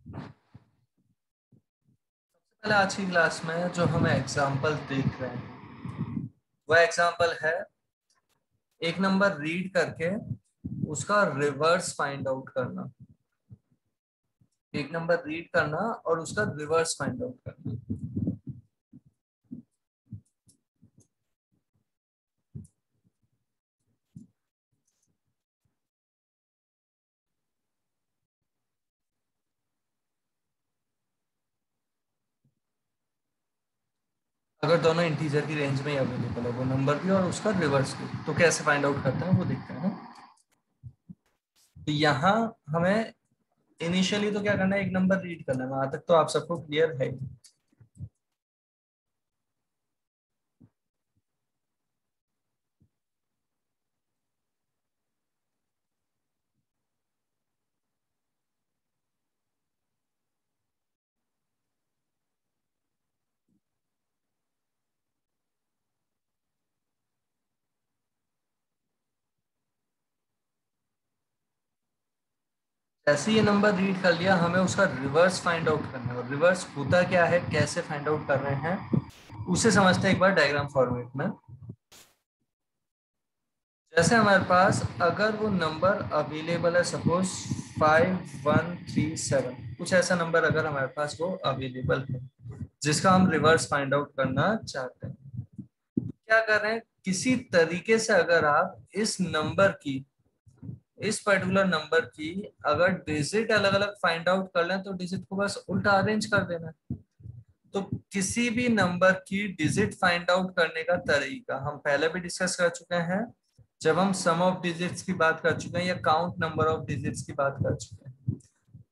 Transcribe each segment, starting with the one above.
पहले आज की क्लास में जो हम एग्जाम्पल देख रहे हैं वह एग्जाम्पल है एक नंबर रीड करके उसका रिवर्स फाइंड आउट करना। एक नंबर रीड करना और उसका रिवर्स फाइंड आउट करना। अगर दोनों इंटीजर की रेंज में ही अवेलेबल है वो नंबर भी और उसका रिवर्स भी, तो कैसे फाइंड आउट करते हैं वो देखते हैं। तो यहाँ हमें इनिशियली तो क्या करना है, एक नंबर रीड करना है। वहां तक तो आप सबको क्लियर है। जैसे ये नंबर रीड कर लिया, हमें उसका रिवर्स फाइंड आउट करना है। और रिवर्स होता क्या है, कैसे फाइंड आउट कर रहे हैं, उसे समझते हैं एक बार डायग्राम फॉर्मेट में। जैसे हमारे पास अगर वो नंबर अवेलेबल है, सपोज 5137, कुछ ऐसा नंबर अगर हमारे पास वो अवेलेबल है जिसका हम रिवर्स फाइंड आउट करना चाहते हैं, क्या कर रहे हैं, किसी तरीके से अगर आप इस पर्टिकुलर नंबर की अगर डिजिट अलग अलग फाइंड आउट कर लें तो डिजिट को बस उल्टा अरेंज कर देना है। तो किसी भी नंबर की डिजिट फाइंड आउट करने का तरीका हम पहले भी डिस्कस कर चुके हैं, जब हम सम ऑफ डिजिट्स की बात कर चुके हैं या काउंट नंबर ऑफ डिजिट्स की बात कर चुके हैं।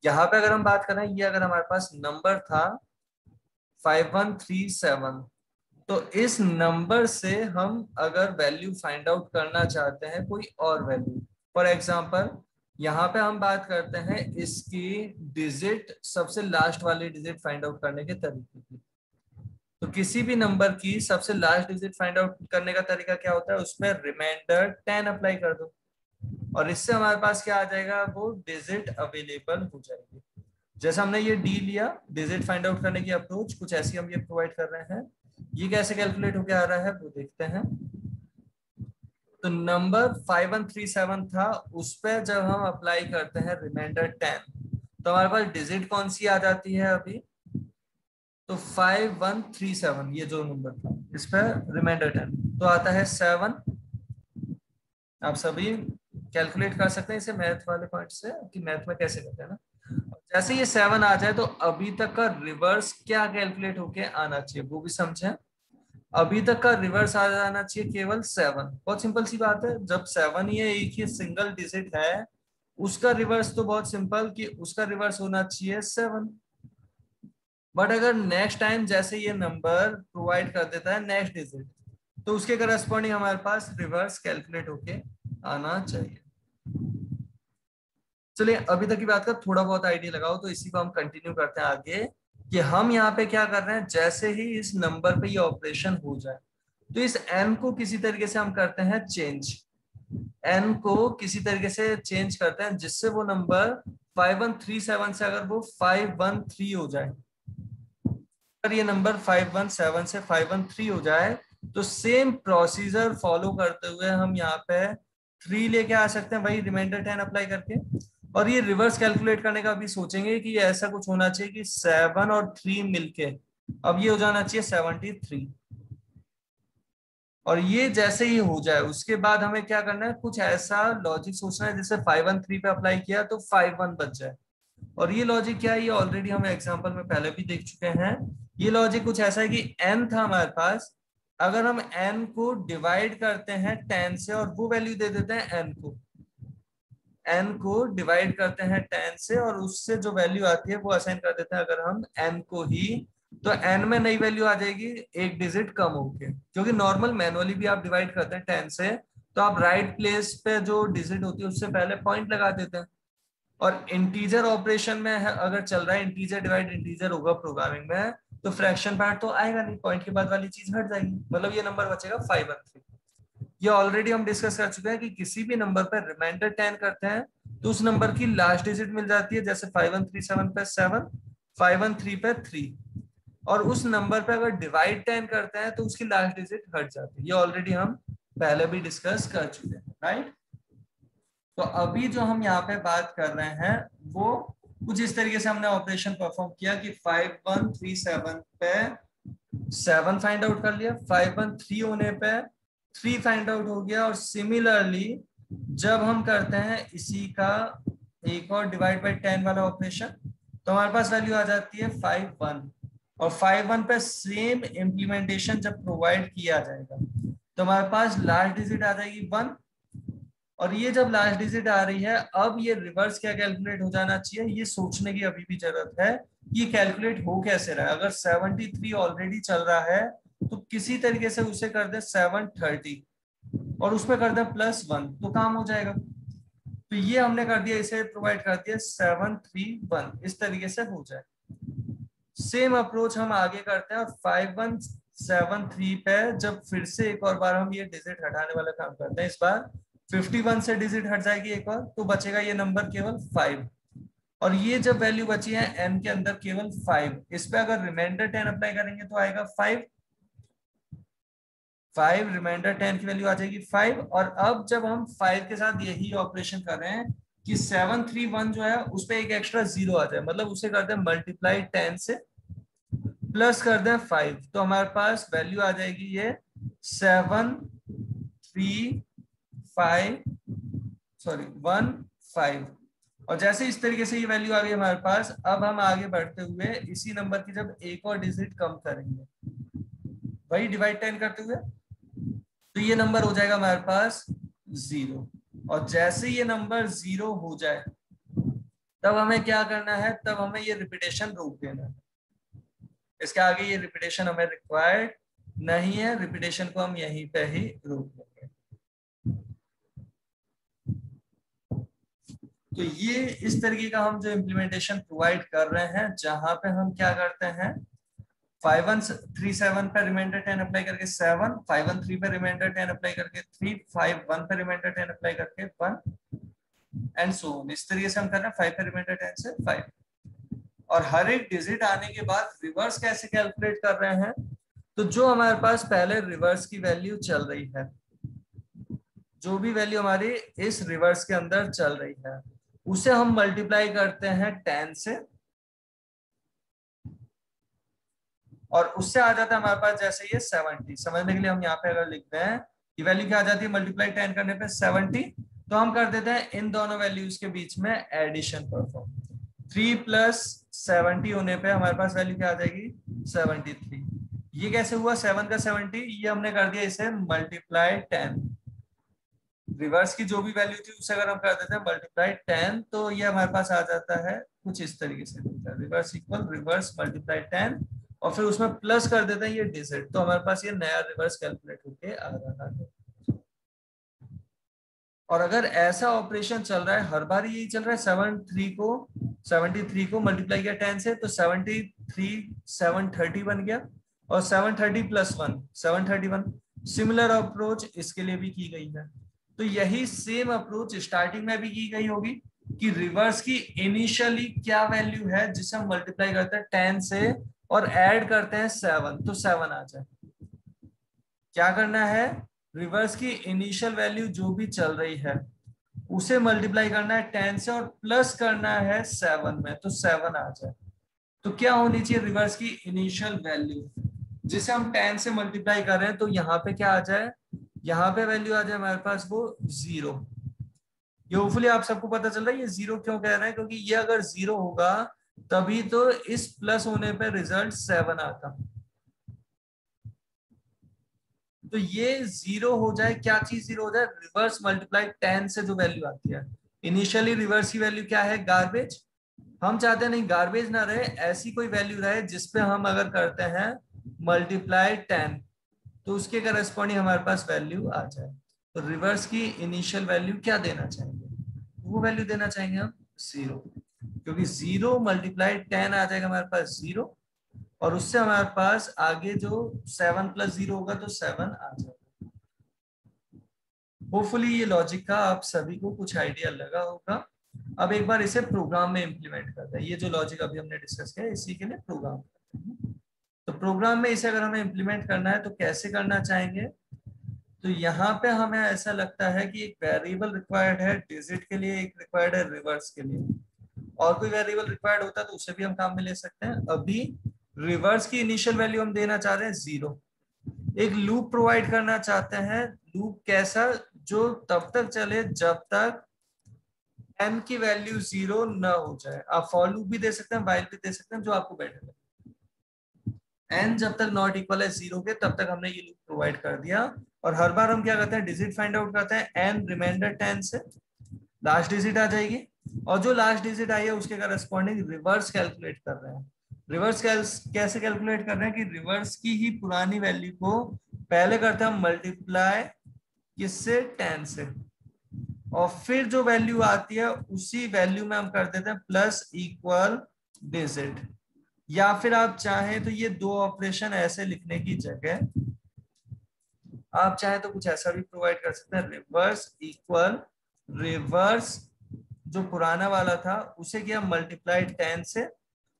यहाँ पे अगर हम बात करें, ये अगर हमारे पास नंबर था 5137, तो इस नंबर से हम अगर वैल्यू फाइंड आउट करना चाहते हैं, कोई और वैल्यू, फॉर एग्जांपल यहाँ पे हम बात करते हैं इसकी डिजिट, सबसे लास्ट वाली डिजिट फाइंड आउट करने के तरीके की। तो किसी भी नंबर की सबसे लास्ट डिजिट फाइंड आउट करने का तरीका क्या होता है, उसमें रिमाइंडर 10 अप्लाई कर दो और इससे हमारे पास क्या आ जाएगा, वो डिजिट अवेलेबल हो जाएगी। जैसे हमने ये डी लिया, डिजिट फाइंड आउट करने की अप्रोच कुछ ऐसी हम ये प्रोवाइड कर रहे हैं। ये कैसे कैलकुलेट होके आ रहा है वो देखते हैं। तो नंबर 5137 था, उस पर जब हम अप्लाई करते हैं रिमाइंडर 10, तो हमारे पास डिजिट कौन सी आ जाती है अभी, तो 5137, ये जो नंबर था इस पर रिमाइंडर 10 तो आता है 7। आप सभी कैलकुलेट कर सकते हैं इसे मैथ वाले पॉइंट से कि मैथ में कैसे करते हैं ना। जैसे ये 7 आ जाए तो अभी तक का रिवर्स क्या कैलकुलेट होके आना चाहिए वो भी समझें। अभी तक का रिवर्स आ जाना चाहिए केवल 7। बहुत सिंपल सी बात है, जब 7 ही है, एक ही सिंगल डिजिट है, उसका रिवर्स तो बहुत सिंपल कि उसका रिवर्स होना चाहिए 7। बट अगर नेक्स्ट टाइम जैसे ये नंबर प्रोवाइड कर देता है नेक्स्ट डिजिट, तो उसके करस्पॉन्डिंग हमारे पास रिवर्स कैलकुलेट होके आना चाहिए। चलिए अभी तक की बात का थोड़ा बहुत आइडिया लगाओ, तो इसी को हम कंटिन्यू करते हैं आगे कि हम यहाँ पे क्या कर रहे हैं। जैसे ही इस नंबर पे ये ऑपरेशन हो जाए, तो इस n को किसी तरीके से हम करते हैं चेंज। n को किसी तरीके से चेंज करते हैं जिससे वो नंबर 5137 से अगर वो 513 हो जाए, अगर ये नंबर 517 से 513 हो जाए, तो सेम प्रोसीजर फॉलो करते हुए हम यहाँ पे 3 लेके आ सकते हैं, वही रिमाइंडर 10 अप्लाई करके। और ये रिवर्स कैलकुलेट करने का भी सोचेंगे कि ऐसा कुछ होना चाहिए कि 7 और 3 मिलके अब ये हो जाना चाहिए 73। और ये जैसे ही हो जाए उसके बाद हमें क्या करना है, कुछ ऐसा लॉजिक सोचना है जैसे 513 पे अप्लाई किया तो 51 बच जाए। और ये लॉजिक क्या है, ये ऑलरेडी हम एग्जांपल में पहले भी देख चुके हैं। ये लॉजिक कुछ ऐसा है कि n था हमारे पास, अगर हम n को डिवाइड करते हैं 10 से और वो वैल्यू दे देते हैं n को डिवाइड करते हैं 10 से और उससे जो वैल्यू आती है वो असाइन कर देते हैं अगर हम n को ही, तो n में नई वैल्यू आ जाएगी एक डिजिट कम होके। क्योंकि नॉर्मल मैनुअली भी आप डिवाइड करते हैं 10 से, तो आप राइट प्लेस पे जो डिजिट होती है उससे पहले पॉइंट लगा देते हैं। और इंटीजर ऑपरेशन में है, अगर चल रहा है इंटीजर डिवाइड इंटीजर होगा प्रोग्रामिंग में, तो फ्रैक्शन पार्ट तो आएगा नहीं, पॉइंट के बाद वाली चीज हट जाएगी, मतलब ये नंबर बचेगा 513। ये ऑलरेडी हम डिस्कस कर चुके हैं कि किसी भी नंबर पर रिमाइंडर 10 करते हैं तो उस नंबर की लास्ट डिजिट मिल जाती है, जैसे 5137 पे 7, 513 पे 3, और उस नंबर पे अगर डिवाइड 10 करते हैं तो उसकी लास्ट डिजिट हट जाती है। ये ऑलरेडी हम पहले भी डिस्कस कर चुके हैं, राइट। तो अभी जो हम यहाँ पे बात कर रहे हैं वो कुछ इस तरीके से हमने ऑपरेशन परफॉर्म किया कि 5137 पे 7 फाइंड आउट कर लिया, 513 होने पे 3 फाइंड आउट हो गया, और सिमिलरली जब हम करते हैं इसी का एक और डिवाइड बाय 10 वाला ऑपरेशन तो हमारे पास वैल्यू आ जाती है 51, और 51 पे सेम इम्प्लीमेंटेशन जब प्रोवाइड किया जाएगा तो हमारे पास लास्ट डिजिट आ जाएगी 1, और ये जब लास्ट डिजिट आ रही है अब ये रिवर्स क्या कैलकुलेट हो जाना चाहिए, ये सोचने की अभी भी जरूरत है ये कैलकुलेट हो कैसे रहा है। अगर 73 ऑलरेडी चल रहा है तो किसी तरीके से उसे कर दे 730 और उसमें कर दे +1 तो काम हो जाएगा। तो ये हमने कर दिया, इसे प्रोवाइड कर दिया 731, इस तरीके से हो जाए। सेम अप्रोच हम आगे करते हैं और 5173 पे जब फिर से एक और बार हम ये डिजिट हटाने वाला काम करते हैं, इस बार 51 से डिजिट हट जाएगी एक और, तो बचेगा ये नंबर केवल 5, और ये जब वैल्यू बची है n के अंदर केवल 5, इस पे अगर रिमाइंडर 10 अप्लाई करेंगे तो आएगा 5 रिमाइंडर 10 की वैल्यू आ जाएगी 5। और अब जब हम 5 के साथ यही ऑपरेशन कर रहे हैं कि 731 जो है उस पे एक एक्स्ट्रा 0 आ जाए, मतलब उसे कर दें मल्टीप्लाई 10 से प्लस कर दें 5, तो हमारे पास वैल्यू आ जाएगी ये 15, और जैसे इस तरीके से ये वैल्यू आ गई हमारे पास, अब हम आगे बढ़ते हुए इसी नंबर की जब एक और डिजिट कम करेंगे वही डिवाइड 10 करते हुए तो ये नंबर हो जाएगा हमारे पास 0, और जैसे ये नंबर 0 हो जाए तब हमें क्या करना है, तब हमें ये रिपीटेशन रोक देना है। इसके आगे ये रिपीटेशन हमें रिक्वायर्ड नहीं है, रिपीटेशन को हम यहीं पे ही रोक देंगे। तो ये इस तरीके का हम जो इम्प्लीमेंटेशन प्रोवाइड कर रहे हैं जहां पे हम क्या करते हैं 5137 पे रिमाइंडर 10 अप्लाई करके 7, 513 पे रिमाइंडर 10 अप्लाई करके 3, 51 पे रिमाइंडर 10 अप्लाई करके 1 एंड सो ऑन। इस तरीके से हम कर रहे हैं 5 पे रिमाइंडर 10 से 5, और हर एक डिजिट आने के बाद रिवर्स कैसे कैलकुलेट कर रहे हैं, तो जो हमारे पास पहले रिवर्स की वैल्यू चल रही है, जो भी वैल्यू हमारी इस रिवर्स के अंदर चल रही है उसे हम मल्टीप्लाई करते हैं 10 से, और उससे आ जाता है हमारे पास जैसे ये 70। समझने के लिए हम यहाँ पे अगर लिखते हैं कि वैल्यू क्या आ जाती है मल्टीप्लाई 10 करने पे 70, तो हम कर देते हैं इन दोनों वैल्यूज के बीच में एडिशन परफॉर्म। 3 + 70 होने पे हमारे पास वैल्यू क्या आ जाएगी 73। ये कैसे हुआ 7 का 70, ये हमने कर दिया इसे मल्टीप्लाई 10, रिवर्स की जो भी वैल्यू थी उससे अगर हम कर देते हैं मल्टीप्लाई 10 तो ये हमारे पास आ जाता है कुछ इस तरीके से, रिवर्स इक्वल रिवर्स मल्टीप्लाई 10, और फिर उसमें प्लस कर देते हैं ये डिजिट, तो हमारे पास ये नया रिवर्स कैलकुलेट होके आ रहा है। और अगर ऐसा ऑपरेशन चल रहा है हर बार यही चल रहा है 73 को मल्टीप्लाई किया 10 से तो 73 730 बन गया, और 730 + 1 731। सिमिलर अप्रोच इसके लिए भी की गई है। तो यही सेम अप्रोच स्टार्टिंग में भी की गई होगी कि रिवर्स की इनिशियली क्या वैल्यू है जिसे हम मल्टीप्लाई करते हैं 10 से और ऐड करते हैं 7 तो 7 आ जाए। क्या करना है, रिवर्स की इनिशियल वैल्यू जो भी चल रही है उसे मल्टीप्लाई करना है 10 से और प्लस करना है 7 में तो 7 आ जाए। तो क्या होनी चाहिए रिवर्स की इनिशियल वैल्यू जिसे हम 10 से मल्टीप्लाई कर रहे हैं, तो यहाँ पे क्या आ जाए, यहाँ पे वैल्यू आ जाए हमारे पास वो 0। ये होपफुली आप सबको पता चल रहा है ये 0 क्यों कह रहे हैं, क्योंकि ये अगर 0 होगा तभी तो इस प्लस होने पे रिजल्ट 7 आता। तो ये 0 हो जाए, क्या चीज 0 हो जाए, रिवर्स मल्टीप्लाई 10 से जो वैल्यू आती है। इनिशियली रिवर्स की वैल्यू क्या है गार्बेज, हम चाहते हैं नहीं गार्बेज ना रहे, ऐसी कोई वैल्यू रहे जिसपे हम अगर करते हैं मल्टीप्लाई 10 तो उसके करस्पॉन्डिंग हमारे पास वैल्यू आ जाए। तो रिवर्स की इनिशियल वैल्यू क्या देना चाहेंगे, वो वैल्यू देना चाहेंगे हम 0, क्योंकि 0 मल्टीप्लाई 10 आ जाएगा हमारे पास 0, और उससे हमारे पास आगे जो 7 + 0 होगा तो 7 आ जाएगा। होपफुली ये लॉजिक का आप सभी को कुछ आइडिया लगा होगा। अब एक बार इसे प्रोग्राम में इंप्लीमेंट करते हैं। ये जो लॉजिक अभी हमने डिस्कस किया इसी के लिए प्रोग्राम करते हैं। तो प्रोग्राम में इसे अगर हमें इंप्लीमेंट करना है तो कैसे करना चाहेंगे? तो यहाँ पे हमें ऐसा लगता है कि एक वेरिएबल रिक्वायर्ड है डिजिट के लिए, एक रिक्वायर्ड है रिवर्स के लिए, और कोई वेरिएबल रिक्वायर्ड होता है तो उसे भी हम काम में ले सकते हैं। अभी रिवर्स की इनिशियल वैल्यू हम देना चाह रहे हैं 0। एक लूप प्रोवाइड करना चाहते हैं। लूप कैसा? जो तब तक चले जब तक n की वैल्यू 0 न हो जाए। आप फॉर लूप भी दे सकते हैं, व्हाइल भी दे सकते हैं, जो आपको बेटर लगे। n जब तक नॉट इक्वल है 0 के तब तक हमने ये लूप प्रोवाइड कर दिया। और हर बार हम क्या करते हैं? डिजिट फाइंड आउट करते हैं n रिमाइंडर 10 से, लास्ट डिजिट आ जाएगी और जो लास्ट डिजिट आई है उसके करस्पॉन्डिंग रिवर्स कैलकुलेट कर रहे हैं। रिवर्स कैसे कैलकुलेट कर रहे हैं कि रिवर्स की ही पुरानी वैल्यू को पहले करते हैं हम मल्टीप्लाई किससे? 10 से, और फिर जो वैल्यू आती है उसी वैल्यू में हम कर देते हैं प्लस इक्वल डिजिट। या फिर आप चाहें तो ये दो ऑपरेशन ऐसे लिखने की जगह आप चाहें तो कुछ ऐसा भी प्रोवाइड कर सकते हैं, रिवर्स इक्वल रिवर्स जो पुराना वाला था उसे किया मल्टीप्लाई 10 से,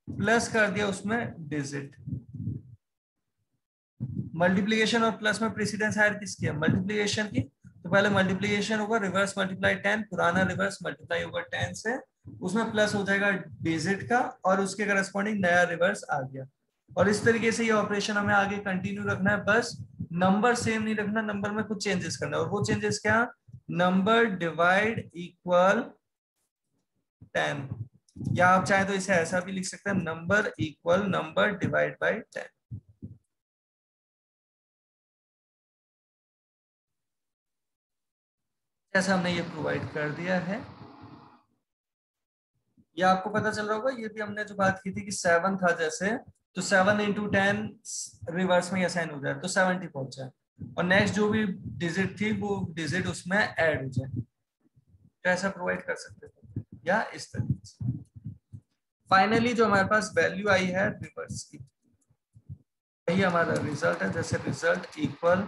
प्लस कर दिया उसमें डिजिट। मल्टीप्लीकेशन और प्लस में प्रेसिडेंस हायर किसकी है? मल्टीप्लीकेशन की। तो पहले मल्टीप्लीकेशन होगा रिवर्स मल्टीप्लाई 10, पुराना रिवर्स मल्टीप्लाई होगा 10 से, उसमें प्लस हो जाएगा डिजिट का और उसके करस्पॉन्डिंग नया रिवर्स आ गया। और इस तरीके से ये ऑपरेशन हमें आगे कंटिन्यू रखना है। बस नंबर सेम नहीं रखना, नंबर में कुछ चेंजेस करना है। और वो चेंजेस क्या? नंबर डिवाइड इक्वल 10, या आप चाहे तो इसे ऐसा भी लिख सकते हैं, number equal number divide by 10। जैसा हमने ये प्रोवाइड कर दिया है, ये आपको पता चल रहा होगा। ये भी हमने जो बात की थी कि 7 था जैसे, तो 7 इंटू 10 रिवर्स में असाइन हो जाए तो 70 पहुंच जाए, और नेक्स्ट जो भी डिजिट थी वो डिजिट उसमें ऐड हो जाए। तो ऐसा प्रोवाइड कर सकते थे या इस तरीके से। फाइनली जो हमारे पास वैल्यू आई है रिवर्स की, यही हमारा रिजल्ट है। जैसे रिजल्ट इक्वल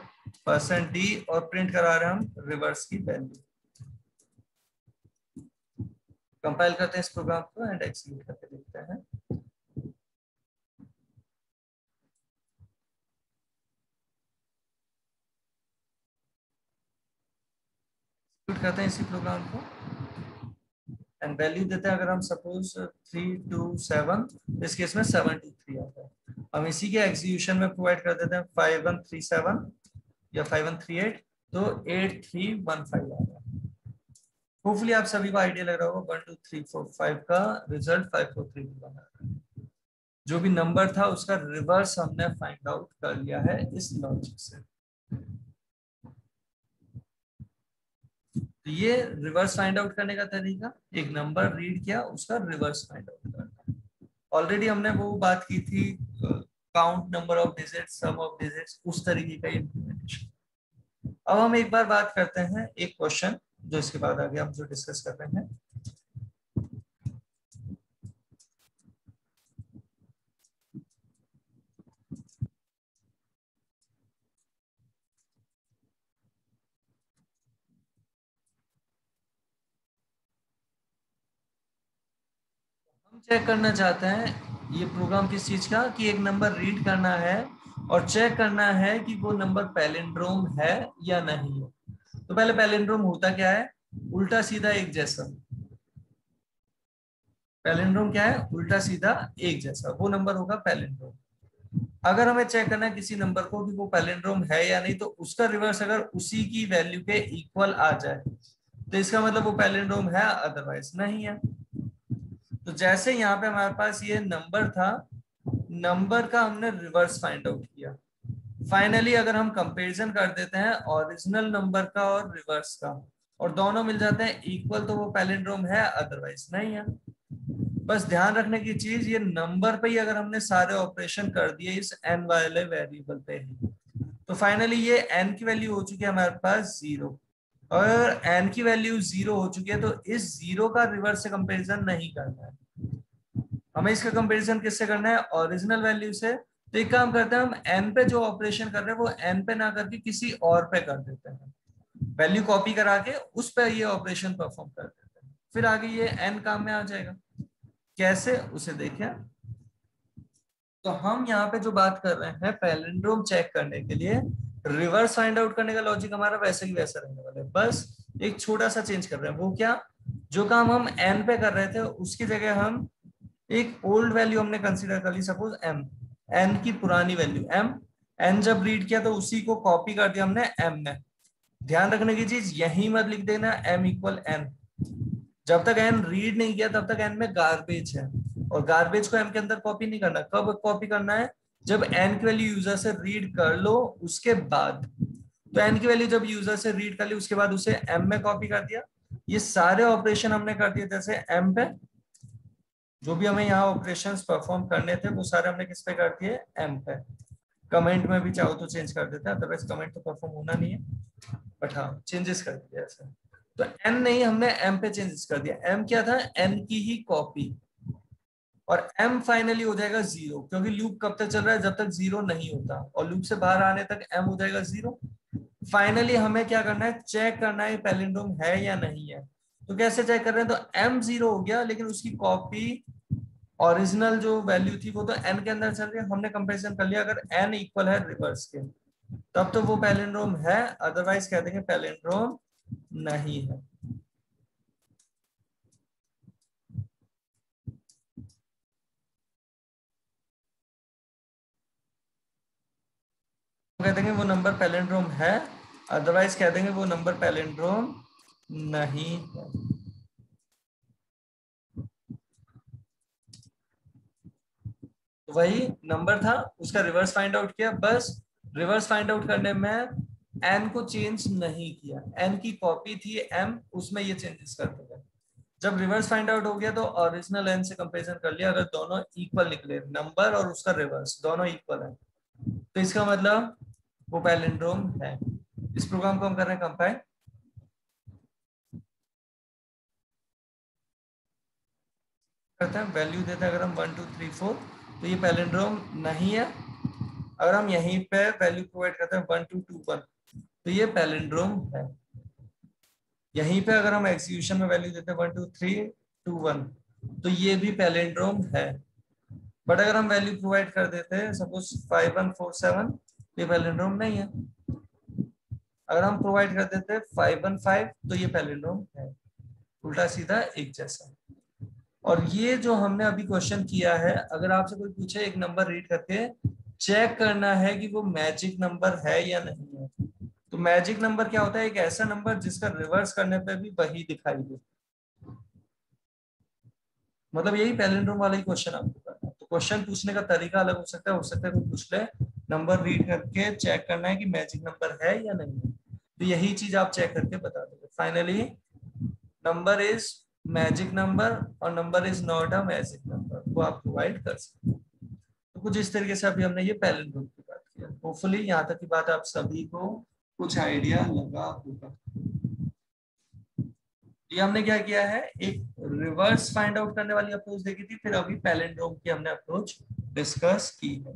%d और प्रिंट करा रहे हैं हम रिवर्स की वैल्यू। कंपाइल करते हैं इस प्रोग्राम को एंड एक्जीक्यूट करके देखते हैं। एक्जीक्यूट करते हैं इसी प्रोग्राम को एंड वैल्यू देते हैं। अगर हम सपोज 327, इस केस में 723 आता है। हम इसी के एग्जीक्यूशन में प्रोवाइड कर देते हैं 5137 या 5138, तो 8315 आ रहा है। होपफुली आप सभी को आइडिया लग रहा होगा 1 2 3 4 5 का रिजल्ट 543 बना है। जो भी नंबर था उसका रिवर्स हमने फाइंड आउट कर लिया है इस लॉजिक से। तो ये रिवर्स फाइंड आउट करने का तरीका, एक नंबर रीड किया उसका रिवर्स फाइंड आउट करना। ऑलरेडी हमने वो बात की थी, count number of digits, sum of digits, उस तरीके का इम्प्लीमेंटेशन। अब हम एक बार बात करते हैं एक क्वेश्चन जो इसके बाद आगे हम जो डिस्कस कर रहे हैं। हम चेक करना चाहते हैं ये प्रोग्राम किस चीज का, कि एक नंबर रीड करना है और चेक करना है कि वो नंबर पैलिंड्रोम है या नहीं है। तो पहले पैलिंड्रोम होता क्या है? उल्टा सीधा एक जैसा। पैलिंड्रोम क्या है? उल्टा सीधा एक जैसा, वो नंबर होगा पैलिंड्रोम। अगर हमें चेक करना है किसी नंबर को कि वो पैलिंड्रोम है या नहीं, तो उसका रिवर्स अगर उसी की वैल्यू के इक्वल आ जाए तो इसका मतलब वो पैलिंड्रोम है, अदरवाइज नहीं है। तो जैसे यहाँ पे हमारे पास ये नंबर था, नंबर का हमने रिवर्स फाइंड आउट किया। फाइनली अगर हम कंपैरिजन कर देते हैं ओरिजिनल नंबर का और रिवर्स का, और दोनों मिल जाते हैं इक्वल, तो वो पैलिंड्रोम है, अदरवाइज नहीं है। बस ध्यान रखने की चीज, ये नंबर पे ही अगर हमने सारे ऑपरेशन कर दिए इस n वाले वेरिएबल पे ही, तो फाइनली ये n की वैल्यू हो चुकी है हमारे पास 0। और n की वैल्यू 0 हो चुकी है तो इस 0 का रिवर्स से कंपैरिजन नहीं करना है। हमें इसका कंपैरिजन किससे करना है? ओरिजिनल वैल्यू से। तो एक काम करते हैं, हम n पे जो ऑपरेशन कर रहे हैं वो n पे ना करके किसी और पे कर देते हैं। वैल्यू कॉपी करा के उस पर ये ऑपरेशन परफॉर्म कर देते हैं, फिर आगे ये n काम में आ जाएगा। कैसे, उसे देखें। तो हम यहाँ पे जो बात कर रहे हैं पैलिंड्रोम चेक करने के लिए, रिवर्स फाइंड आउट करने का लॉजिक हमारा वैसे ही वैसा रहने वाला है, बस एक छोटा सा चेंज कर रहे हैं। वो क्या, जो काम हम n पे कर रहे थे उसकी जगह हम एक ओल्ड वैल्यू हमने कंसीडर कर ली, सपोज m, n की पुरानी वैल्यू m, n जब रीड किया तो उसी को कॉपी कर दिया हमने m में। ध्यान रखने की चीज, यही मत लिख देना m इक्वल n, जब तक n रीड नहीं किया तब तक n में गार्बेज है, और गार्बेज को m के अंदर कॉपी नहीं करना। कब कॉपी करना है, जब n की वैल्यू यूजर से रीड कर लो उसके बाद। तो n की वैल्यू जब यूजर से रीड कर ली उसके बाद उसे m में कॉपी कर दिया। ये सारे ऑपरेशन हमने कर दिए, जैसे m पे जो भी हमें यहाँ ऑपरेशंस परफॉर्म करने थे वो सारे हमने किस पे कर दिए, m पे। कमेंट में भी चाहो तो चेंज कर देते हैं, अदरवाइज कमेंट तो परफॉर्म होना नहीं है, बट हाँ चेंजेस कर दिया ऐसे। तो n नहीं, हमने m पे चेंजेस कर दिया। m क्या था, n की ही कॉपी, और m फाइनली हो जाएगा 0, क्योंकि लूप कब तक चल रहा है, जब तक 0 नहीं होता, और लूप से बाहर आने तक m हो जाएगा 0। फाइनली हमें क्या करना है, चेक करना है पैलिंड्रोम है या नहीं है। तो कैसे चेक कर रहे हैं, तो m 0 हो गया लेकिन उसकी कॉपी ओरिजिनल जो वैल्यू थी वो तो n के अंदर चल रही है, हमने कंपैरिजन कर लिया, अगर n इक्वल है रिवर्स के तब तो वो पैलिंड्रोम है, अदरवाइज कह देंगे पैलिंड्रोम नहीं है। कह देंगे वो नंबर पैलिंड्रोम है, अदरवाइज कह देंगे वो नंबर पैलिंड्रोम नहीं है। तो वही नंबर था, उसका रिवर्स फाइंड आउट किया, बस रिवर्स फाइंड आउट करने में n को चेंज नहीं किया, n की कॉपी थी m, उसमें ये चेंजेस करते गए। जब रिवर्स फाइंड आउट हो गया तो ओरिजिनल n से कंपैरिजन कर लिया, अगर दोनों इक्वल निकले, नंबर और उसका रिवर्स दोनों इक्वल है, तो इसका मतलब वो पैलिंड्रोम है। इस प्रोग्राम को हम कर रहे हैं कंपाइल, करते हैं, वैल्यू देते हैं अगर हम 1 2 3 4, तो ये पैलिंड्रोम नहीं है। अगर हम यहीं पे वैल्यू प्रोवाइड करते हैं 1 2 2 1, तो ये पैलिंड्रोम है। यहीं पे अगर हम एग्जीक्यूशन में वैल्यू देते हैं 1 2 3 2 1, तो ये भी पैलिंड्रोम है। बट अगर हम वैल्यू प्रोवाइड कर देते हैं सपोज 5 1 4 7, ये पैलिंड्रोम नहीं है। अगर हम प्रोवाइड कर देते हैं 5 1 5, तो ये पैलिंड्रोम है। उल्टा सीधा एक जैसा। और ये जो हमने अभी क्वेश्चन किया है, अगर आपसे कोई पूछे एक नंबर रीड करके चेक करना है कि वो मैजिक नंबर है या नहीं है, तो मैजिक नंबर क्या होता है, एक ऐसा नंबर जिसका रिवर्स करने पे भी वही दिखाई दे। मतलब यही पैलिंड्रोम वाला ही क्वेश्चन आपको करना है। तो क्वेश्चन पूछने का तरीका अलग हो सकता है कोई पूछ ले नंबर रीड करके चेक करना है कि मैजिक नंबर है या नहीं है, तो यही चीज आप चेक करके बता दोगे। Finally number is magic number और number is not a magic number, वो आप प्रोवाइड कर सकते हैं। तो कुछ इस तरीके से अभी हमने ये पैलिंड्रोम की बात किया। होपफुली यहाँ तक की बात आप सभी को कुछ आइडिया लगा होगा। ये हमने क्या किया है, एक रिवर्स फाइंड आउट करने वाली अप्रोच देखी थी, फिर अभी पैलिंड्रोम की हमने अप्रोच डिस्कस की है।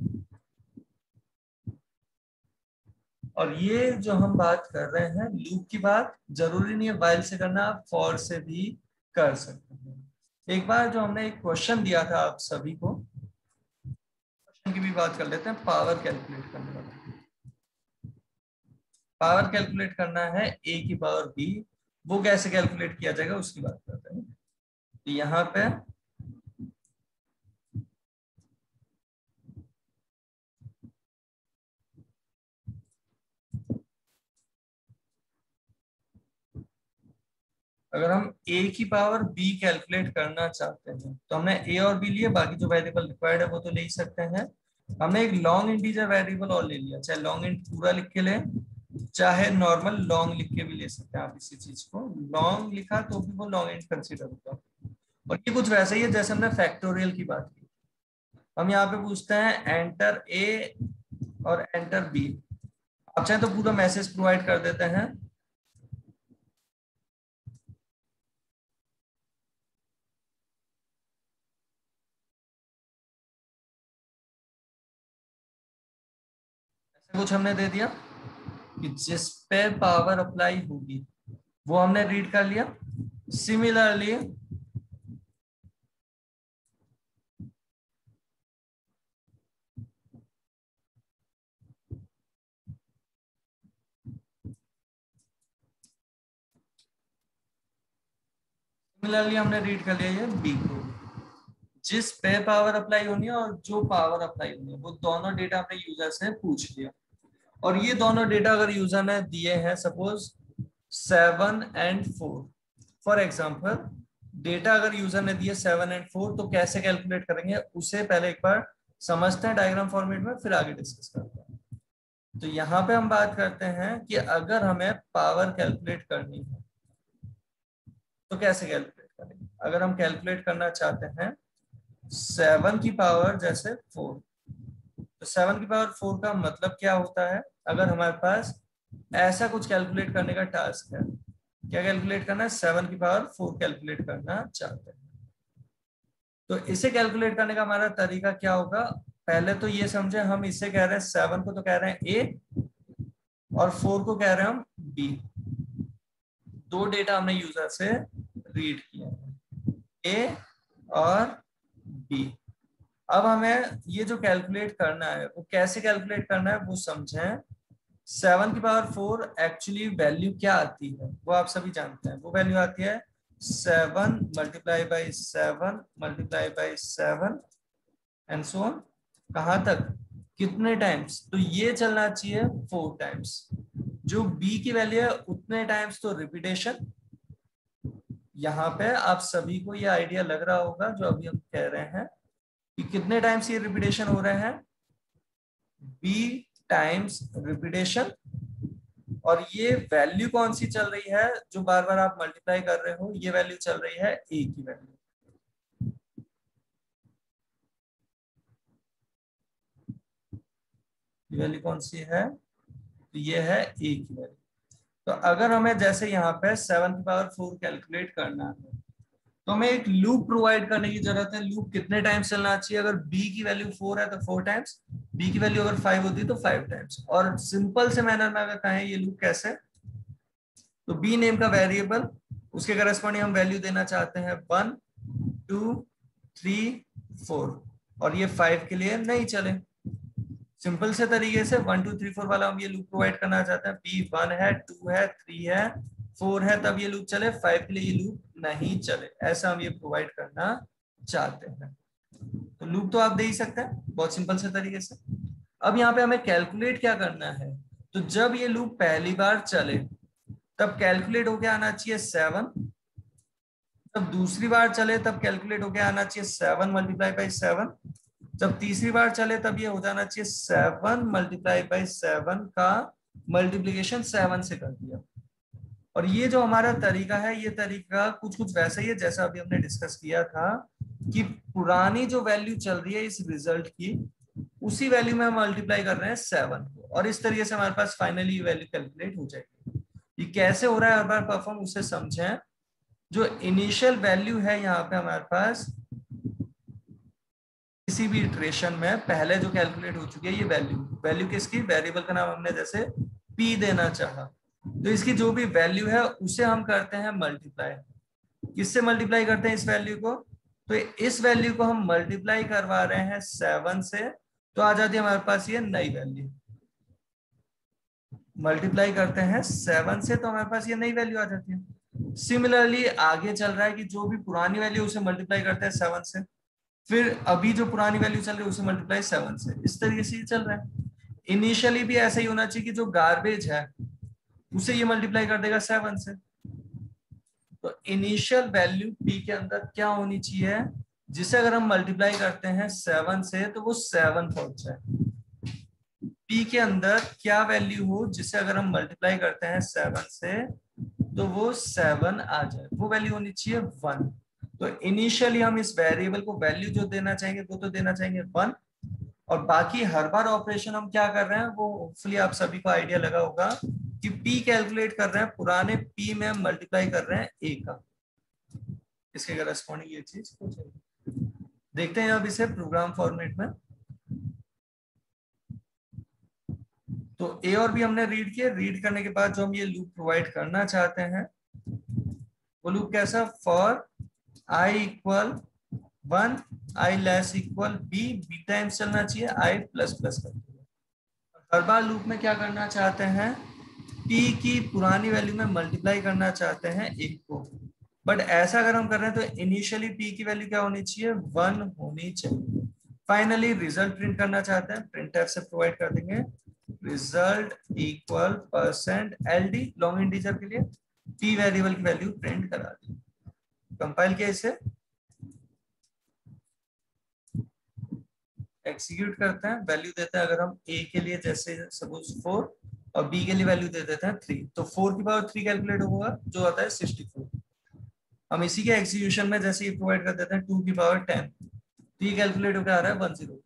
और ये जो हम बात कर रहे हैं लूप की बात, जरूरी नहीं है व्हाइल से करना, आप फॉर से भी कर सकते हैं। एक बार जो हमने एक क्वेश्चन दिया था आप सभी को, क्वेश्चन की भी बात कर लेते हैं, पावर कैलकुलेट करने वाला। पावर कैलकुलेट करना है a की पावर b, वो कैसे कैलकुलेट किया जाएगा उसकी बात करते हैं। तो यहाँ पे अगर हम a की पावर b कैलकुलेट करना चाहते हैं, तो हमने a और b लिए, बाकी जो वेरिएबल रिक्वायर्ड है वो तो ले ही सकते हैं। हमने एक लॉन्ग इंटीजर वेरिएबल और ले लिया, चाहे लॉन्ग इंट पूरा लिख के ले, चाहे नॉर्मल लॉन्ग लिख के भी ले सकते हैं आप इसी चीज को। लॉन्ग लिखा तो भी वो लॉन्ग इंट कंसीडर होगा। और ये कुछ वैसा ही है जैसे हमने फैक्टोरियल की बात की। हम यहाँ पे पूछते हैं एंटर ए और एंटर बी, आप चाहे तो पूरा मैसेज प्रोवाइड कर देते हैं। ऐसा कुछ हमने दे दिया, कि जिस पे पावर अप्लाई होगी वो हमने रीड कर लिया। सिमिलरली हमने रीड कर लिया ये बी को, जिस पे पावर अप्लाई होनी है और जो पावर अप्लाई होनी है वो दोनों डेटा हमने यूजर से पूछ लिया। और ये दोनों डेटा अगर यूजर ने दिए हैं suppose 7 and 4, for example data अगर यूजर ने दिए 7 and 4 तो कैसे कैलकुलेट करेंगे उसे पहले एक बार समझते हैं डायग्राम फॉर्मेट में, फिर आगे डिस्कस करते हैं। तो यहाँ पे हम बात करते हैं कि अगर हमें पावर कैलकुलेट करनी है तो कैसे कैलकुलेट करेंगे। अगर हम कैलकुलेट करना चाहते हैं 7 की पावर जैसे 4, तो 7 की पावर 4 का मतलब क्या होता है। अगर हमारे पास ऐसा कुछ कैलकुलेट करने का टास्क है, क्या कैलकुलेट करना है, 7 की पावर 4 कैलकुलेट करना चाहते हैं, तो इसे कैलकुलेट करने का हमारा तरीका क्या होगा। पहले तो ये समझे हम इसे कह रहे हैं 7 को तो कह रहे हैं ए और 4 को कह रहे हैं हम बी। दो डेटा हमने यूजर से रीड किया है, ए और बी। अब हमें ये जो कैलकुलेट करना है वो कैसे कैलकुलेट करना है वो समझें। 7 की पावर 4 एक्चुअली वैल्यू क्या आती है वो आप सभी जानते हैं। वो वैल्यू आती है 7 multiply by 7 multiply by 7 and so on. कहां तक, कितने टाइम्स, तो ये चलना चाहिए 4 टाइम्स। जो बी की वैल्यू है उतने टाइम्स तो रिपीटेशन। यहाँ पे आप सभी को ये आइडिया लग रहा होगा जो अभी हम कह रहे हैं कि कितने टाइम्स ये रिपीटेशन हो रहे हैं, बी टाइम्स रिपीटेशन। और ये वैल्यू कौन सी चल रही है जो बार बार आप मल्टीप्लाई कर रहे हो, ये वैल्यू चल रही है ए की वैल्यू। ये वैल्यू कौन सी है, तो ये है ए की वैल्यू। तो अगर हमें जैसे यहाँ पे 7 की पावर 4 कैलकुलेट करना है तो हमें एक लूप प्रोवाइड करने की जरूरत है। लूप कितने टाइम्स चलना चाहिए, अगर बी की वैल्यू 4 है तो 4 टाइम्स, बी की वैल्यू अगर 5 होती है तो 5 टाइम्स। और सिंपल से मैनर में अगर कहें ये लूप कैसे, तो बी नेम का वेरिएबल, उसके करस्पॉन्डिंग हम वैल्यू देना चाहते हैं 1 2 3 4, और ये 5 के लिए नहीं चले। सिंपल से तरीके से 1 2 3 4 वाला हम ये लूप प्रोवाइड करना चाहते हैं। बी 1 है 2 है 3 है 4 है तब ये लूप चले, 5 के लिए ये लूप नहीं चले, ऐसा हम ये प्रोवाइड करना चाहते हैं। तो लूप तो आप दे ही सकते हैं बहुत सिंपल से तरीके से। अब यहाँ पे हमें कैलकुलेट क्या करना है, तो जब ये लूप पहली बार चले तब कैलकुलेट होके आना चाहिए 7, जब दूसरी बार चले तब कैलकुलेट होके आना चाहिए 7 मल्टीप्लाई बाई 7, जब तीसरी बार चले तब ये हो जाना चाहिए 7 मल्टीप्लाई बाई 7 का मल्टीप्लीकेशन 7 से कर दिया। और ये जो हमारा तरीका है ये तरीका कुछ कुछ वैसा ही है जैसा अभी हमने डिस्कस किया था कि पुरानी जो वैल्यू चल रही है इस रिजल्ट की उसी वैल्यू में हम मल्टीप्लाई कर रहे हैं 7 को, और इस तरीके से हमारे पास फाइनली ये वैल्यू कैलकुलेट हो जाएगी। ये कैसे हो रहा है हर बार परफॉर्म उसे समझें। जो इनिशियल वैल्यू है यहाँ पे हमारे पास किसी भी इटरेशन में पहले जो कैलकुलेट हो चुकी है ये वैल्यू, वैल्यू किसकी, वेरिएबल का नाम हमने जैसे p देना चाहा, तो इसकी जो भी वैल्यू है उसे हम करते हैं मल्टीप्लाई। किससे मल्टीप्लाई करते हैं इस वैल्यू को, तो इस वैल्यू को हम मल्टीप्लाई करवा रहे हैं 7 से, तो आ जाती है हमारे पास ये नई वैल्यू। मल्टीप्लाई करते हैं 7 से तो हमारे पास ये नई वैल्यू आ जाती है। सिमिलरली आगे चल रहा है कि जो भी पुरानी वैल्यू उसे मल्टीप्लाई करते हैं 7 से, फिर अभी जो पुरानी वैल्यू चल रही है उसे मल्टीप्लाई 7 से, इस तरीके से ये चल रहा है। इनिशियली भी ऐसा ही होना चाहिए कि जो गार्बेज है उसे ये मल्टीप्लाई कर देगा 7 से। तो इनिशियल वैल्यू p के अंदर क्या होनी चाहिए, जिसे अगर हम मल्टीप्लाई करते हैं 7 से तो वो 7 पहुंच जाए। p के अंदर क्या वैल्यू हो जिसे अगर हम मल्टीप्लाई करते हैं 7 से तो वो 7 आ जाए, वो वैल्यू होनी चाहिए 1। तो इनिशियली हम इस वेरिएबल को वैल्यू जो देना चाहेंगे वो तो देना चाहेंगे 1, और बाकी हर बार ऑपरेशन हम क्या कर रहे हैं वो होपफुली आप सभी को आइडिया लगा होगा कि p कैलकुलेट कर रहे हैं, पुराने p में हम मल्टीप्लाई कर रहे हैं a का, इसके करस्पॉन्डिंग ये चीज हो जाएगी। देखते हैं अब इसे प्रोग्राम फॉर्मेट में। तो ए और बी हमने रीड किए, रीड करने के बाद जो हम ये लूप प्रोवाइड करना चाहते हैं वो लूप कैसा, for I equal 1 I less equal B, B times चलना चाहिए आई प्लस प्लस करके। हर बार लूप में क्या करना चाहते हैं, p की पुरानी वैल्यू में मल्टीप्लाई करना चाहते हैं एक को, बट ऐसा अगर हम कर रहे हैं तो इनिशियली p की वैल्यू क्या होनी चाहिए, 1 होनी चाहिए। फाइनली रिजल्ट प्रिंट करना चाहते हैं, प्रिंटफ से प्रोवाइड कर देंगे result equal percent LD long integer के लिए p वेरिएबल की वैल्यू प्रिंट करा दी। कंपाइल किया, इसे एक्सिक्यूट करते हैं, वैल्यू देते हैं अगर हम a के लिए जैसे सपोज 4 और b के लिए वैल्यू दे देते हैं 3, तो 4 की पावर 3 कैलकुलेट होगा जो आता है 64। हम इसी के एग्जीक्यूशन में जैसे ही प्रोवाइड कर देते हैं 2 की पावर 10, तो ये कैलकुलेट होकर आ रहा है 104।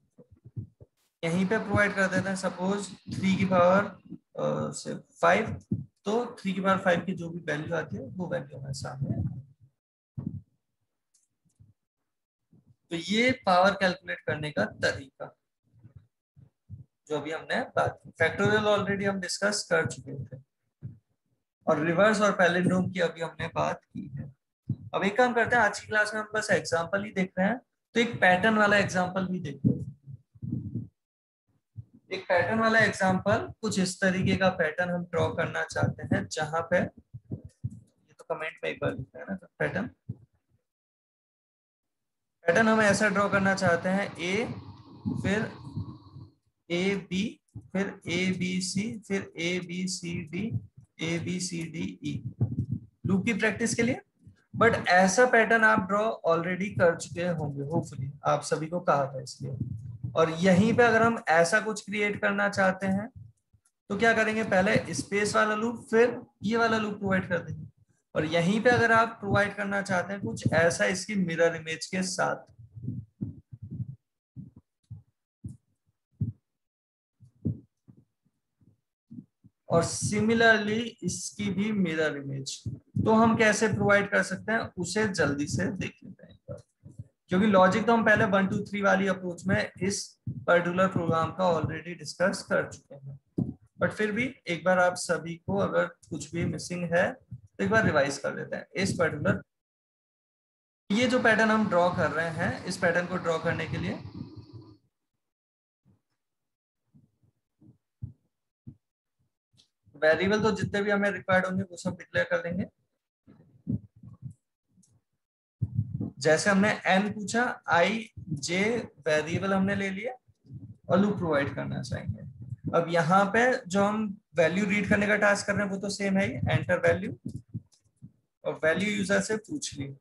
यहीं पे प्रोवाइड कर देते हैं सपोज 3 की पावर 5, तो 3 की पावर 5 की जो भी वैल्यू आती है वो वैल्यू हमारे सामने। तो ये पावर कैलकुलेट करने का तरीका जो अभी हमने बात की। फैक्टोरियल ऑलरेडी हम डिस्कस कर चुके थे और रिवर्स और पैलिंड्रोम की अभी हमने बात की है। अब एक काम करते हैं, आज की क्लास में हम बस एग्जांपल ही देख रहे हैं, तो एक पैटर्न वाला एग्जांपल भी देखते हैं। एक पैटर्न वाला एग्जांपल कुछ इस तरीके का पैटर्न हम ड्रॉ करना चाहते हैं, जहां पे ये तो कमेंट में एक बार लिखा है ना, पैटर्न हम ऐसा ड्रॉ करना चाहते हैं, ए फिर ए बी फिर ए बी सी फिर A B C D A B C D E, loop की प्रैक्टिस के लिए। बट ऐसा पैटर्न आप ड्रॉ ऑलरेडी कर चुके होंगे, होपफुली आप सभी को कहा था इसलिए। और यहीं पे अगर हम ऐसा कुछ क्रिएट करना चाहते हैं तो क्या करेंगे, पहले स्पेस वाला लूप फिर ये वाला लूप प्रोवाइड कर देंगे। और यहीं पे अगर आप प्रोवाइड करना चाहते हैं कुछ ऐसा इसकी मिरर इमेज के साथ, और सिमिलरली इसकी भी मिरर इमेज, तो हम कैसे प्रोवाइड कर सकते हैं उसे जल्दी से देख लेते हैं, क्योंकि लॉजिक तो हम पहले 1 2 3 वाली अप्रोच में इस पर्टिकुलर प्रोग्राम का ऑलरेडी डिस्कस कर चुके हैं। बट फिर भी एक बार आप सभी को अगर कुछ भी मिसिंग है तो एक बार रिवाइज कर लेते हैं। इस पर्टिकुलर ये जो पैटर्न हम ड्रॉ कर रहे हैं, इस पैटर्न को ड्रॉ करने के लिए वेरिएबल तो जितने भी हमें रिक्वायर्ड होंगे वो सब डिक्लेयर कर देंगे। जैसे हमने n पूछा, i j वेरिएबल हमने ले लिया और लूप प्रोवाइड करना चाहेंगे। अब यहाँ पे जो हम वैल्यू रीड करने का टास्क कर रहे हैं वो तो सेम है ही, एंटर वैल्यू, और वैल्यू यूजर से पूछ ली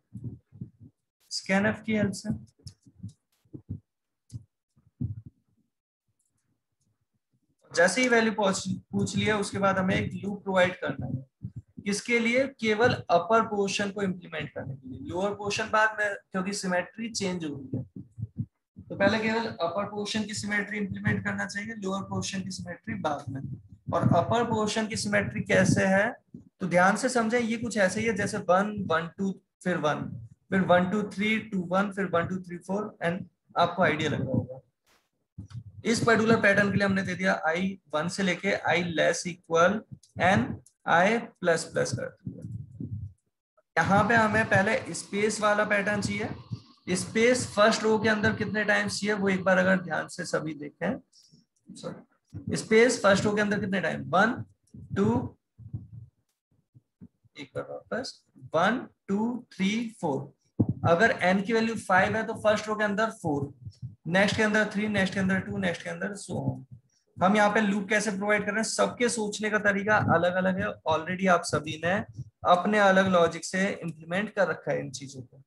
स्कैनफ की हेल्प से। जैसे ही वैल्यू पूछ लिया उसके बाद हमें एक लूप प्रोवाइड करना है, किसके लिए, केवल अपर पोर्शन को इंप्लीमेंट करने के लिए। लोअर पोर्शन बाद में, क्योंकि सिमेट्री चेंज हो रही है, तो पहले केवल अपर पोर्शन की सिमेट्री इंप्लीमेंट करना चाहिए, लोअर पोर्शन की सिमेट्री बाद में। और अपर पोर्शन की सिमेट्री कैसे है, तो ध्यान से समझें, ये कुछ ऐसे ही है जैसे 1 1 2 फिर 1 फिर 1 2 3 2 1 फिर 1 2 3 4, एंड आपको आइडिया लग रहा होगा। इस पर्टिकुलर पैटर्न के लिए हमने दे दिया i 1 से लेके i less equal n i plus plus कर दिया। यहाँ पे हमें पहले स्पेस वाला पैटर्न चाहिए। स्पेस फर्स्ट रो के अंदर कितने टाइम्स चाहिए वो एक बार अगर ध्यान से सभी देखें, स्पेस फर्स्ट रो के अंदर कितने टाइम, 1 2, एक बार वापस 1 2 3 4। अगर n की वैल्यू 5 है तो फर्स्ट रो के अंदर 4, नेक्स्ट के अंदर 3, नेक्स्ट के अंदर 2, नेक्स्ट के अंदर सो ऑन। हम यहाँ पे लूप कैसे प्रोवाइड कर रहे हैं, सबके सोचने का तरीका अलग अलग है, ऑलरेडी आप सभी ने अपने अलग लॉजिक से इंप्लीमेंट कर रखा है इन चीजों को।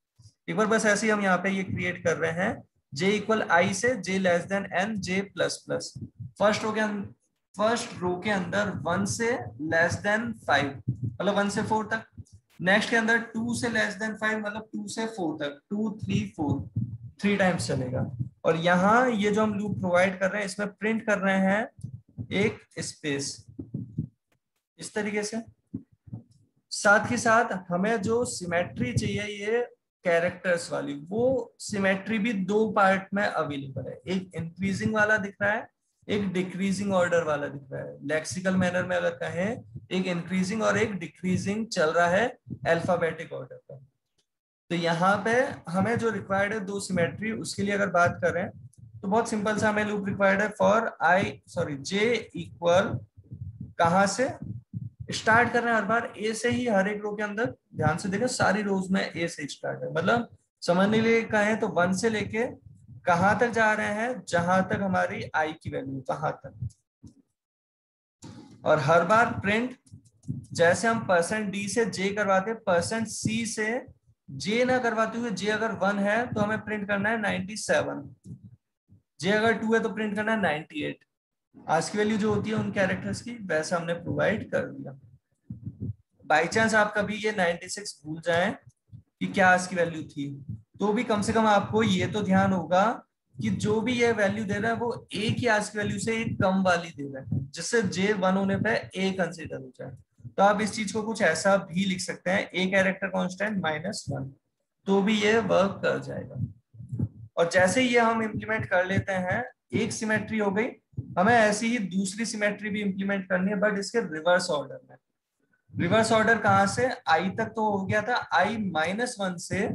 एक बार बस ऐसे ही हम यहाँ पे ये क्रिएट कर रहे हैं, j इक्वल i से j less than n j plus plus. First row के अंदर 1 से लेस देन 5 मतलब 1 से 4 तक, नेक्स्ट के अंदर 2 से लेस देन 5 मतलब 2 से 4 तक, 2 3 4 3 टाइम्स चलेगा। और यहाँ ये जो हम लूप प्रोवाइड कर रहे हैं इसमें प्रिंट कर रहे हैं एक स्पेस इस तरीके से। साथ ही साथ हमें जो सिमेट्री चाहिए ये कैरेक्टर्स वाली, वो सिमेट्री भी 2 पार्ट में अवेलेबल है। एक इंक्रीजिंग वाला दिख रहा है एक डिक्रीजिंग ऑर्डर वाला दिख रहा है। लेक्सिकल मैनर में अगर कहें, एक इंक्रीजिंग और एक डिक्रीजिंग चल रहा है अल्फाबेटिक ऑर्डर का। तो यहाँ पे हमें जो रिक्वायर्ड है दो सिमेट्री, उसके लिए अगर बात करें तो बहुत सिंपल सा हमें लूप रिक्वायर्ड है फॉर जे इक्वल, कहां से स्टार्ट कर रहे हैं हर बार ए से ही, हर एक रो के अंदर ध्यान से देखो सारी रोज में ए से स्टार्ट है, मतलब समझने लिए कहें तो 1 से लेके कहां तक जा रहे हैं, जहां तक हमारी आई की वैल्यू, कहां तक। और हर बार प्रिंट, जैसे हम %d से j करवाते हैं, %c से j ना करवाते हुए j अगर 1 है तो हमें प्रिंट करना है 97, j अगर 2 है तो प्रिंट करना है 98। आज की वैल्यू जो होती है उन कैरेक्टर्स की, वैसा हमने प्रोवाइड कर दिया। बाई चांस आप कभी ये 96 भूल जाएं कि क्या आज की वैल्यू थी, तो भी कम से कम आपको ये तो ध्यान होगा कि जो भी ये वैल्यू दे रहा है वो ए की आज की वैल्यू से एक कम वाली दे रहा है, जिससे जे 1 होने पे ए कंसीडर हो जाए। तो आप इस चीज को कुछ ऐसा भी लिख सकते हैं, ए कैरेक्टर कांस्टेंट -1, तो भी ये वर्क कर जाएगा। और जैसे ही ये हम इंप्लीमेंट कर लेते हैं, एक सिमेट्री हो गई, हमें ऐसी ही दूसरी सिमेट्री भी इंप्लीमेंट करनी है, बट इसके रिवर्स ऑर्डर में। रिवर्स ऑर्डर कहां से, आई तक तो हो गया था, i-1 से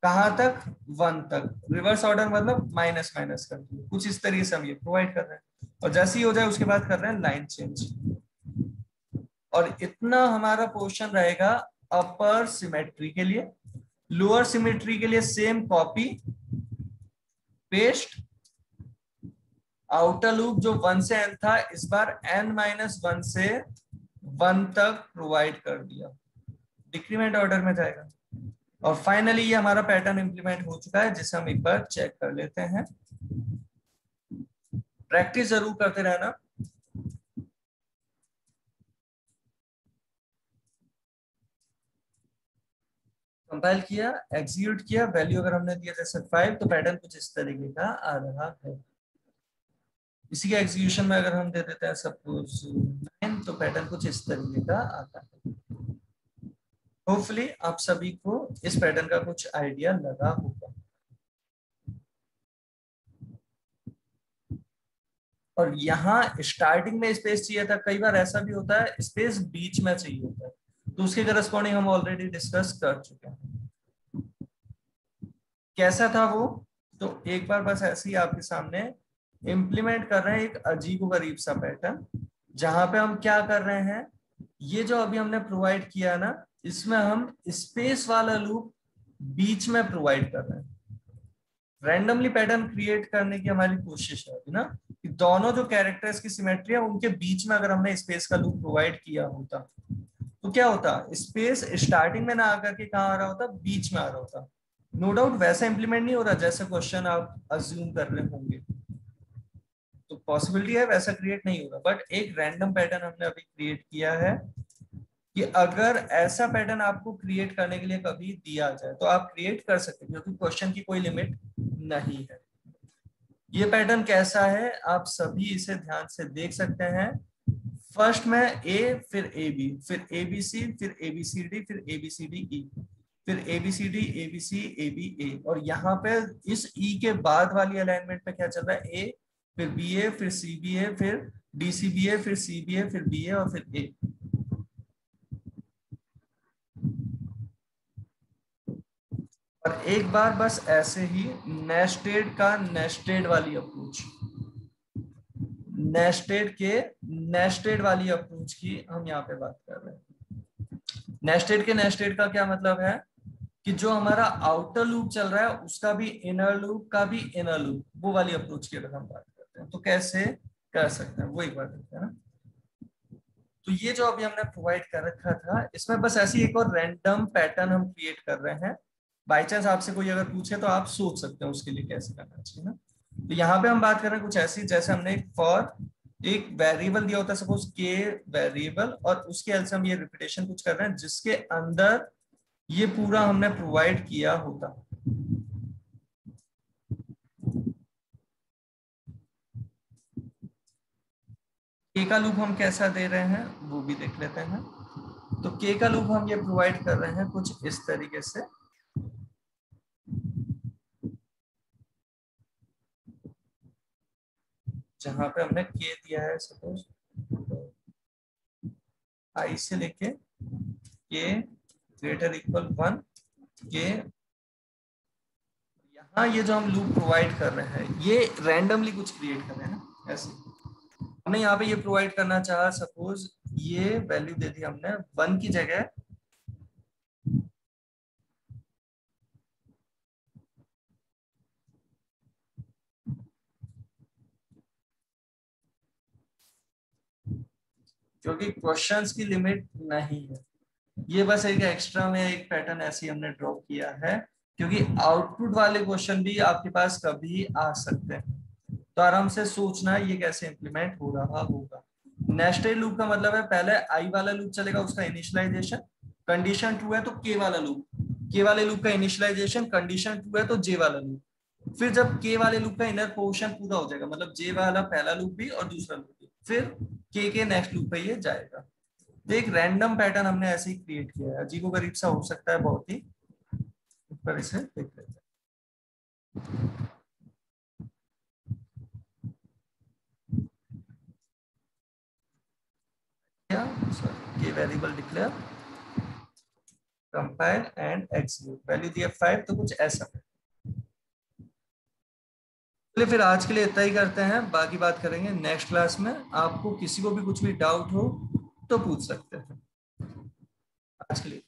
कहां तक, 1 तक। रिवर्स ऑर्डर मतलब माइनस माइनस कर दिया, कुछ इस तरीके से हम ये प्रोवाइड कर रहे हैं। और जैसे ही हो जाए उसके बाद कर रहे हैं लाइन चेंज। और इतना हमारा पोर्शन रहेगा अपर सिमेट्री के लिए। लोअर सिमेट्री के लिए same copy paste, outer loop जो 1 से n था, इस बार n-1 से 1 तक प्रोवाइड कर दिया, डिक्रीमेंट ऑर्डर में जाएगा। और फाइनली ये हमारा पैटर्न इंप्लीमेंट हो चुका है, जिसे हम एक बार चेक कर लेते हैं। प्रैक्टिस जरूर करते रहना। कंपाइल किया, एग्जीक्यूट किया, वैल्यू अगर हमने दिया जैसे 5, तो पैटर्न कुछ इस तरीके का आ रहा है। इसी के एग्जीक्यूशन में अगर हम दे देते हैं सपोज 9, तो पैटर्न कुछ इस तरीके का आता है। होपफुली आप सभी को इस पैटर्न का कुछ आइडिया लगा होगा। और यहाँ स्टार्टिंग में स्पेस चाहिए था, कई बार ऐसा भी होता है स्पेस बीच में चाहिए होता है, तो उसके करस्पॉन्डिंग हम ऑलरेडी डिस्कस कर चुके हैं। कैसा था वो, तो एक बार बस ऐसे ही आपके सामने इम्प्लीमेंट कर रहे हैं एक अजीबोगरीब सा पैटर्न, जहां पे हम क्या कर रहे हैं, ये जो अभी हमने प्रोवाइड किया ना, इसमें हम स्पेस वाला लूप बीच में प्रोवाइड कर रहे हैं। रैंडमली पैटर्न क्रिएट करने की हमारी कोशिश है ना, कि दोनों जो कैरेक्टर्स की सिमेट्री है उनके बीच में अगर हमने स्पेस का लूप प्रोवाइड किया होता, तो क्या होता, स्पेस स्टार्टिंग में ना आकर के कहाँ आ रहा होता, बीच में आ रहा होता। नो डाउट वैसा इंप्लीमेंट नहीं हो रहा जैसा क्वेश्चन आप अज्यूम कर रहे होंगे, तो पॉसिबिलिटी है वैसा क्रिएट नहीं होगा, बट एक रैंडम पैटर्न हमने अभी क्रिएट किया है कि अगर ऐसा पैटर्न आपको क्रिएट करने के लिए कभी दिया जाए तो आप क्रिएट कर सकते हैं, क्योंकि क्वेश्चन की कोई लिमिट नहीं है। ये पैटर्न कैसा है आप सभी इसे ध्यान से देख सकते हैं। फर्स्ट में ए, फिर ए बी, फिर ए बी सी, फिर ए बी सी डी, फिर A B C D E, फिर A B C D, A B C, A B A. और यहाँ पे इस ई के बाद वाली अलाइनमेंट पे क्या चल रहा है, ए, फिर बी ए, फिर सी बी ए, फिर डी सी बी ए, फिर सी बी ए, फिर बी ए और फिर ए। और एक बार बस ऐसे ही नेस्टेड का नेस्टेड वाली अप्रोच, नेस्टेड वाली अप्रोच की हम यहाँ पे बात कर रहे हैं। नेस्टेड का क्या मतलब है कि जो हमारा आउटर लूप चल रहा है उसका भी इनर लूप का भी इनर लूप, वो वाली अप्रोच की अगर हम बात करते हैं तो कैसे कर सकते हैं, वो एक बार देखते हैं ना। तो ये जो अभी हमने प्रोवाइड कर रखा था, इसमें बस ऐसी एक और रैंडम पैटर्न हम क्रिएट कर रहे हैं। बाई चांस आपसे कोई अगर पूछे तो आप सोच सकते हैं उसके लिए कैसे करना चाहिए ना। तो यहाँ पे हम बात कर रहे हैं कुछ ऐसी, जैसे हमने फॉर एक वेरिएबल दिया होता है, सपोज के वेरिएबल, और उसके एल्स हम ये रिपीटेशन कुछ कर रहे हैं जिसके अंदर ये पूरा हमने प्रोवाइड किया होता। के का लूप हम कैसा दे रहे हैं वो भी देख लेते हैं। तो के का लूप हम ये प्रोवाइड कर रहे हैं कुछ इस तरीके से। जहां पे हमने के दिया है, सपोज आई से लेके के ग्रेटर इक्वल 1 के, यहाँ ये जो हम लूप प्रोवाइड कर रहे हैं ये रैंडमली कुछ क्रिएट कर रहे हैं ना, ऐसे हमने यहाँ पे ये प्रोवाइड करना चाहा, सपोज ये वैल्यू दे दी हमने 1 की जगह क्योंकि क्वेश्चंस की लिमिट नहीं है, ये बस एक एक्स्ट्रा में एक पैटर्न ऐसे हमने ड्रॉ किया है, क्योंकि आउटपुट वाले क्वेश्चन भी आपके पास कभी आ सकते हैं, तो आराम से सोचना ये कैसे इंप्लीमेंट हो रहा होगा। नेस्टेड लूप का मतलब है पहले आई वाला लूप चलेगा, उसका इनिशियलाइजेशन, कंडीशन ट्रू है तो के वाला लूप, के वाले लूप का इनिशियलाइजेशन, कंडीशन ट्रू है तो जे वाला लूप, फिर जब के वाले लूप का इनर पोर्शन पूरा हो जाएगा, मतलब जे वाला पहला लूप भी और दूसरा लूप भी, फिर के नेक्स्ट लूप पे ये जाएगा। तो एक रैंडम पैटर्न हमने ऐसे ही क्रिएट किया है, अजीबोगरीब सा हो सकता है बहुत ही, पर इसे देख लेते हैं। क्या के variable declare compile and execute, value दिया 5, तो कुछ ऐसा है। चलिए फिर आज के लिए इतना ही करते हैं, बाकी बात करेंगे नेक्स्ट क्लास में। आपको किसी को भी कुछ भी डाउट हो तो पूछ सकते हैं। आज के लिए